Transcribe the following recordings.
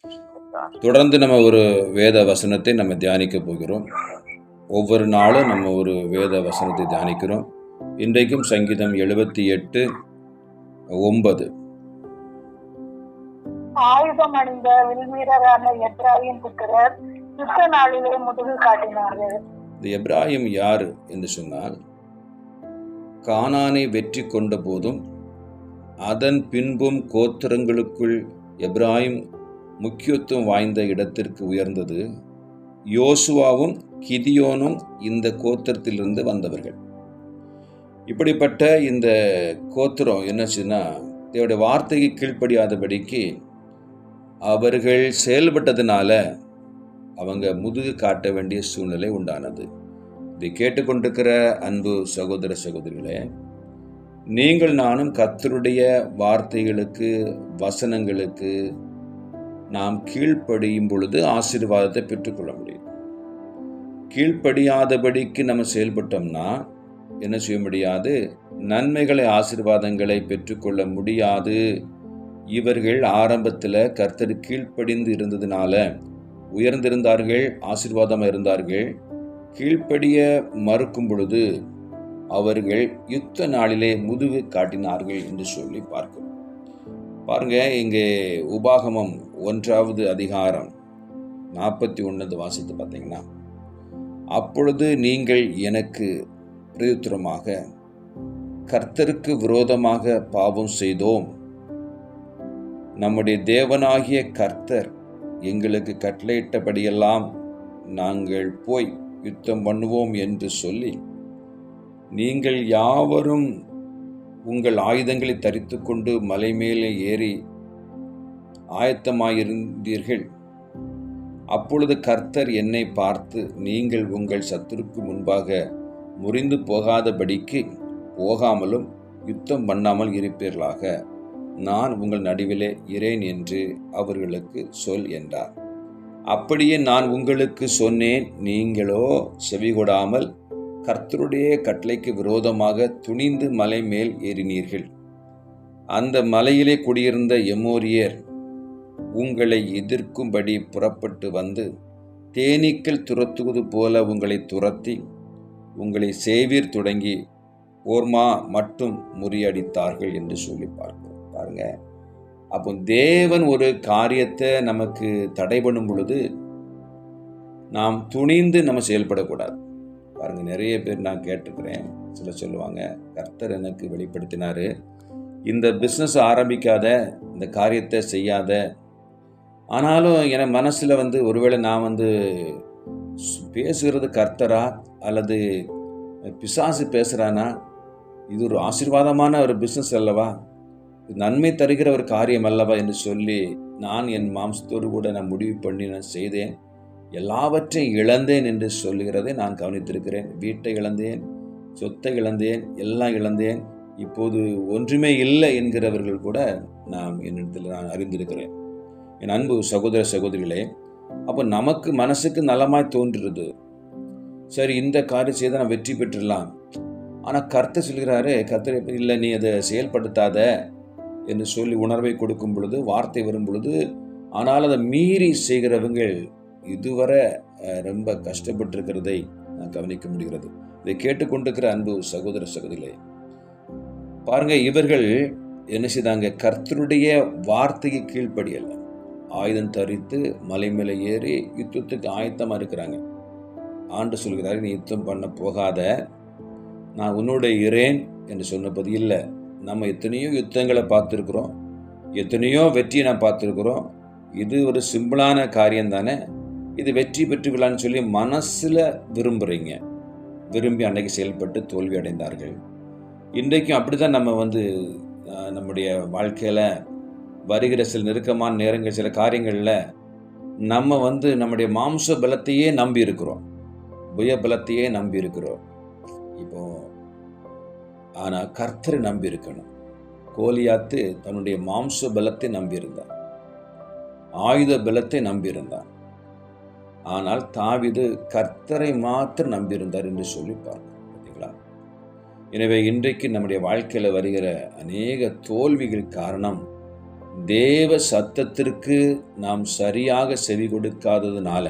தொடர்ந்து நம்ம ஒரு வேத வசனத்தை நம்ம தியானிக்க போகிறோம். ஒவ்வொரு நாளும் நம்ம ஒரு வேத வசனத்தை தியானிக்கிறோம். இன்றைக்கும் சங்கீதம் 78:9. ஆயுதம் அணிந்த வில்வீரரான எப்ராயிம் புத்திரர் யுத்த நாளிலே முதுகு காட்டினார்கள். இந்த எப்ராயிம் யார் என்று சொன்னால், கானானை வெற்றி கொண்ட போதும் அதன் பின்பும் கோத்திரங்களுக்குள் எப்ராயிம் முக்கியத்துவம் வாய்ந்த இடத்திற்கு உயர்ந்தது. யோசுவாவும் கிதியோனும் இந்த கோத்திரத்திலிருந்து வந்தவர்கள். இப்படிப்பட்ட இந்த கோத்திரம் என்னச்சுன்னா, தேவனுடைய வார்த்தைக்கு கீழ்ப்படியாதபடிக்கு அவர்கள் செயல்பட்டதுனால அவங்க முதுகு காட்ட வேண்டிய சூழ்நிலை உண்டானது. இதை கேட்டுக்கொண்டிருக்கிற அன்பு சகோதர சகோதரிகளே, நீங்கள் நானும் கர்த்தருடைய வார்த்தைகளுக்கு, வசனங்களுக்கு நாம் கீழ்ப்படியும் பொழுது ஆசீர்வாதத்தை பெற்றுக்கொள்ள முடியும். கீழ்ப்படியாதபடிக்கு நம்ம செயல்பட்டோம்னா என்ன செய்ய முடியாது? நன்மைகளை, ஆசீர்வாதங்களை பெற்றுக்கொள்ள முடியாது. இவர்கள் ஆரம்பத்தில் கர்த்தர் கீழ்ப்படிந்து இருந்ததுனால உயர்ந்திருந்தார்கள், ஆசீர்வாதமாக இருந்தார்கள். கீழ்ப்படிய மறுக்கும் பொழுது அவர்கள் யுத்த நாளிலே முதுகு காட்டினார்கள் என்று சொல்லி பார்க்கிறோம். பாருங்க, இங்கே உபாகமம் 1வது அதிகாரம் 41 வாசித்து பார்த்தீங்கன்னா, அப்பொழுது நீங்கள் எனக்கு பிரயுத்தரமாக கர்த்தருக்கு விரோதமாக பாவம் செய்தோம், நம்முடைய தேவனாகிய கர்த்தர் எங்களுக்கு கட்டளையிட்டபடியெல்லாம் நாங்கள் போய் யுத்தம் பண்ணுவோம் என்று சொல்லி, நீங்கள் யாவரும் உங்கள் ஆயுதங்களை தரித்து கொண்டு மலை மேலே ஏறி ஆயத்தமாயிருந்தீர்கள். அப்பொழுது கர்த்தர் என்னை பார்த்து, நீங்கள் உங்கள் சத்துருக்கு முன்பாக முறிந்து போகாதபடிக்கு போகாமலும் யுத்தம் பண்ணாமல் இருப்பீர்களாக, நான் உங்கள் நடுவிலே இரேன் என்று அவர்களுக்கு சொல் என்றார். அப்படியே நான் உங்களுக்கு சொன்னேன், நீங்களோ செவிகொடாமல் கர்த்தருடைய கட்டளைக்கு விரோதமாக துணிந்து மலை மேல் ஏறினீர்கள். அந்த மலையிலே குடியிருந்த எமோரியர் உங்களை எதிர்க்கும்படி புறப்பட்டு வந்து தேனீக்கள் துரத்துவது போல உங்களை துரத்தி உங்களை சேவீர் தொடங்கி ஓர்மா மட்டும் முறியடித்தார்கள் என்று சொல்லி பாருங்க. அப்போ தேவன் ஒரு காரியத்தை நமக்கு தடை பண்ணும் பொழுது நாம் துணிந்து நம்ம செயல்படக்கூடாது. பாருங்க, நிறைய பேர் நான் கேட்டுக்கிறேன், சில சொல்லுவாங்க, கர்த்தர் எனக்கு வெளிப்படுத்தினாரு, இந்த பிஸ்னஸ் ஆரம்பிக்காத, இந்த காரியத்தை செய்யாத. ஆனாலும் என் மனசில் ஒருவேளை நான் பேசுகிறது கர்த்தரா அல்லது பிசாசு பேசுகிறானா? இது ஒரு ஆசீர்வாதமான ஒரு பிஸ்னஸ் அல்லவா, நன்மை தருகிற ஒரு காரியம் அல்லவா என்று சொல்லி நான் என் மாம்சத்தோடு கூட நான் முடிவு பண்ணி நான் செய்தேன். எல்லாவற்றையும் இழந்தேன் என்று சொல்லுகிறதை நான் கவனித்திருக்கிறேன். வீட்டை இழந்தேன், சொத்தை இழந்தேன், எல்லாம் இழந்தேன். இப்போது ஒன்றுமே இல்லை என்கிறவர்கள் கூட என்னிடத்தில் நான் அறிந்திருக்கிறேன். என் அன்பு சகோதர சகோதரிகளே, அப்போ நமக்கு மனசுக்கு நலமாய் தோன்றுறது, சரி இந்த காரியம் செய்த நான் வெற்றி பெற்றுடலாம். ஆனால் கர்த்தர் சொல்கிறாரு, கர்த்தர் இல்லை நீ அதை செயல்படுத்தாத என்று சொல்லி உணர்வை கொடுக்கும் பொழுது, வார்த்தை வரும் பொழுது, ஆனால் அதை மீறி செய்கிறவங்க இதுவரை ரொம்ப கஷ்டப்பட்டிருக்கிறதை நான் கவனிக்க முடிகிறது. இதை கேட்டுக்கொண்டிருக்கிற அன்பு சகோதர சகோதரிகளே, பாருங்க, இவர்கள் என்ன செய்தாங்க? கர்த்தருடைய வார்த்தைக்கு கீழ்ப்படியல்ல, ஆயுதம் தரித்து மலை மேலே ஏறி யுத்தத்துக்கு ஆயத்தமாக இருக்கிறாங்க. ஆண்டு சொல்கிறாரு, நீ யுத்தம் பண்ண போகாத, நான் உன்னோட இரேன் என்று சொன்னபோது இல்லை. நம்ம எத்தனையோ யுத்தங்களை பார்த்துருக்குறோம், எத்தனையோ வெற்றியை நான் பார்த்துருக்குறோம். இது ஒரு சிம்பிளான காரியம் தானே, இது வெற்றி பெற்று விழான்னு சொல்லி மனசில் விரும்புகிறீங்க. விரும்பி அன்னைக்கு செயல்பட்டு தோல்வி அடைந்தார்கள். இன்றைக்கும் அப்படி தான் நம்ம நம்முடைய வாழ்க்கையில் வருகிற சில நெருக்கமான நேரங்கள், சில காரியங்களில் நம்ம நம்முடைய மாம்ச பலத்தையே நம்பி இருக்கிறோம், புய பலத்தையே நம்பி இருக்கிறோம். இப்போ ஆனால் கர்த்தரை நம்பி இருக்கணும். கோலியாத்து தன்னுடைய மாம்ச பலத்தை நம்பியிருந்தார், ஆயுத பலத்தை நம்பியிருந்தார். ஆனால் தாவீது கர்த்தரை மாத்திரம் நம்பியிருந்தார் என்று சொல்லி பார்க்கிறோம். பார்த்தீங்களா? எனவே இன்றைக்கு நம்முடைய வாழ்க்கையில் வருகிற அநேக தோல்விகள் காரணம் தேவ சத்தத்திற்கு நாம் சரியாக செவி கொடுக்காததுனால.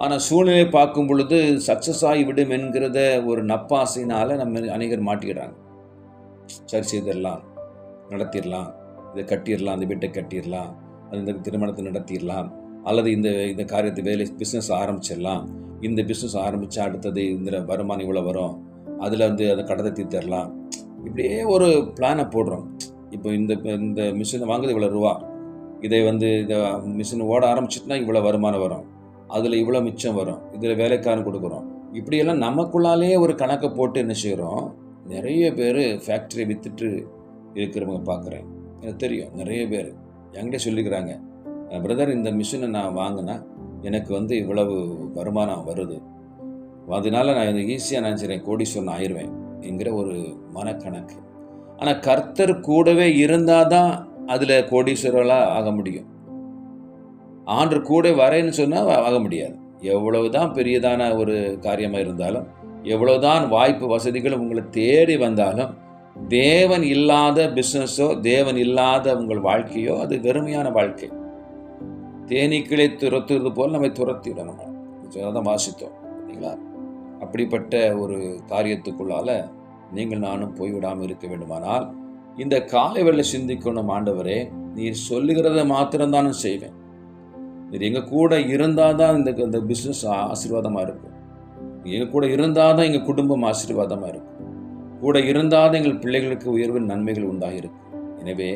ஆனால் சூழ்நிலை பார்க்கும் பொழுது சக்ஸஸ் ஆகிவிடும் என்கிறத ஒரு நப்பாசையினால நம்ம அநேகர் மாட்டிக்கிறாங்க. சரி செய்திடலாம், நடத்திடலாம், இதை கட்டிடலாம், அந்த வீட்டை கட்டிடலாம், அது இந்த திருமணத்தை நடத்திடலாம், அல்லது இந்த காரியத்தை பிஸ்னஸ் ஆரம்பிச்சிடலாம், இந்த பிஸ்னஸ் ஆரம்பித்தா அடுத்தது இந்த வருமானம் இவ்வளோ வரும், அதில் அந்த கடத்தை தீர்த்தரலாம். இப்படியே ஒரு பிளானை போடுறோம். இப்போ இந்த மிஷினை வாங்குது இவ்வளோ ரூபா, இதை இந்த மிஷின் ஓட ஆரம்பிச்சிட்டுனா இவ்வளோ வருமானம் வரும், அதில் இவ்வளோ மிச்சம் வரும், இதில் வேலைக்காரன் கொடுக்குறோம். இப்படியெல்லாம் நமக்குள்ளாலே ஒரு கணக்கை போட்டு என்ன செய்கிறோம். நிறைய பேர் ஃபேக்ட்ரியை விற்றுட்டு இருக்கிறவங்க பார்க்குறேன். எனக்கு தெரியும், நிறைய பேர் என்கிட்ட சொல்லிக்கிறாங்க, பிரதர் இந்த மிஷினை நான் வாங்கினா எனக்கு இவ்வளவு வருமானம் வருது, அதனால நான் ஈஸியாக நினச்சிறேன் கோடீஸ்வரன் ஆயிடுவேன் என்கிற ஒரு மனக்கணக்கு. ஆனால் கர்த்தர் கூடவே இருந்தால் தான் அதில் கோடீஸ்வரர்களாக ஆக முடியும். ஆண்டு கூட வரேன்னு சொன்னால் ஆக முடியாது. எவ்வளவுதான் பெரியதான ஒரு காரியமாக இருந்தாலும், எவ்வளவுதான் வாய்ப்பு வசதிகளும் உங்களை தேடி வந்தாலும், தேவன் இல்லாத பிஸ்னஸோ தேவன் இல்லாத உங்கள் வாழ்க்கையோ அது வெறுமையான வாழ்க்கை. தேனீக்களை துரத்துறது போல் நம்மை துரத்திவிடணும். தான் வாசித்தோம் இல்லைங்களா? அப்படிப்பட்ட ஒரு காரியத்துக்குள்ளால நீங்கள் நானும் போய்விடாமல் இருக்க வேண்டுமானால் இந்த காலை வேளை சிந்திக்கணும். ஆண்டவரே, நீர் சொல்லுகிறத மாத்திரம்தான் செய்வேன். நீர் எங்கள் கூட இருந்தால் தான் இந்த பிஸ்னஸ் ஆசீர்வாதமாக இருக்கும். எங்கள் கூட இருந்தால் தான் எங்கள் குடும்பம் ஆசீர்வாதமாக இருக்கும். கூட இருந்தால் தான் எங்கள் பிள்ளைகளுக்கு உயர்வு நன்மைகள் உண்டாகிருக்கும். எனவே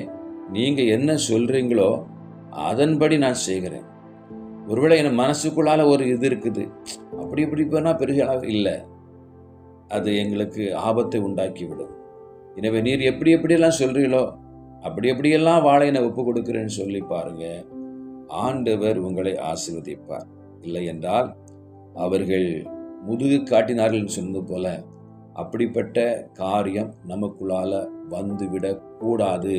நீங்கள் என்ன சொல்கிறீங்களோ அதன்படி நான் செய்கிறேன். ஒருவேளை என் மனசுக்குள்ளால ஒரு இது இருக்குது, அப்படி இப்படி போனால் பெரிய அளவு இல்லை, அது எங்களுக்கு ஆபத்தை உண்டாக்கிவிடும். எனவே நீர் எப்படி எப்படியெல்லாம் சொல்கிறீங்களோ அப்படி எப்படியெல்லாம் வாழை நான் ஒப்பு கொடுக்குறேன்னு சொல்லி பாருங்க. ஆண்டவர் உங்களை ஆசீர்வதிப்பார். இல்லை என்றால் அவர்கள் முதுகு காட்டினார்கள் சொன்னது போல அப்படிப்பட்ட காரியம் நமக்குள்ளால வந்துவிடக்கூடாது.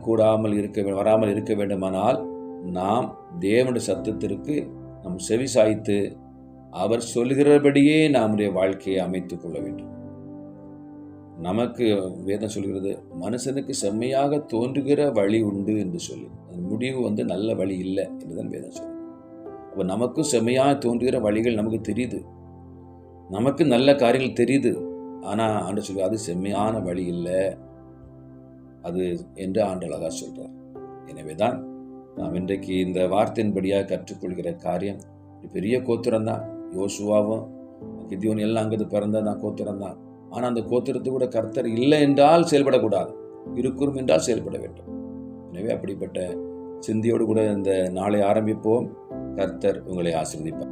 வராமல் இருக்க வேண்டுமானால் நாம் தேவனுடைய சத்தத்திற்கு நம் செவி சாய்த்து அவர் சொல்கிறபடியே நம்முடைய வாழ்க்கையை அமைத்துக் கொள்ள வேண்டும். நமக்கு வேதம் சொல்கிறது, மனுஷனுக்கு செம்மையாக தோன்றுகிற வழி உண்டு என்று சொல்லி, முடிவு நல்ல வழி இல்லை என்றுதான் வேதம் சொல்லுது. அப்போ நமக்கும் செம்மையாக தோன்றுகிற வழிகள் நமக்கு தெரியுது, நமக்கு நல்ல காரியங்கள் தெரியுது. ஆனால் ஆண்டவர் சொல்லி அது செம்மையான வழி இல்லை அது என்று ஆண்டவர் அழகா சொல்றார். எனவே தான் நாம் இன்றைக்கு இந்த வார்த்தையின்படியாக கற்றுக்கொள்கிற காரியம் பெரிய கோத்திரம் தான். யோசுவாவும் கிதியோன் எல்லாம் அங்கே பிறந்ததான் கோத்திரம் தான். ஆனால் அந்த கோத்திரத்தை கூட கர்த்தர் இல்லை என்றால் செயல்படக்கூடாது, இருக்கும் என்றால் செயல்பட வேண்டும். எனவே அப்படிப்பட்ட சிந்தியோடு கூட இந்த நாளை ஆரம்பிப்போம். கர்த்தர் உங்களை ஆசீர்வதிப்பார்.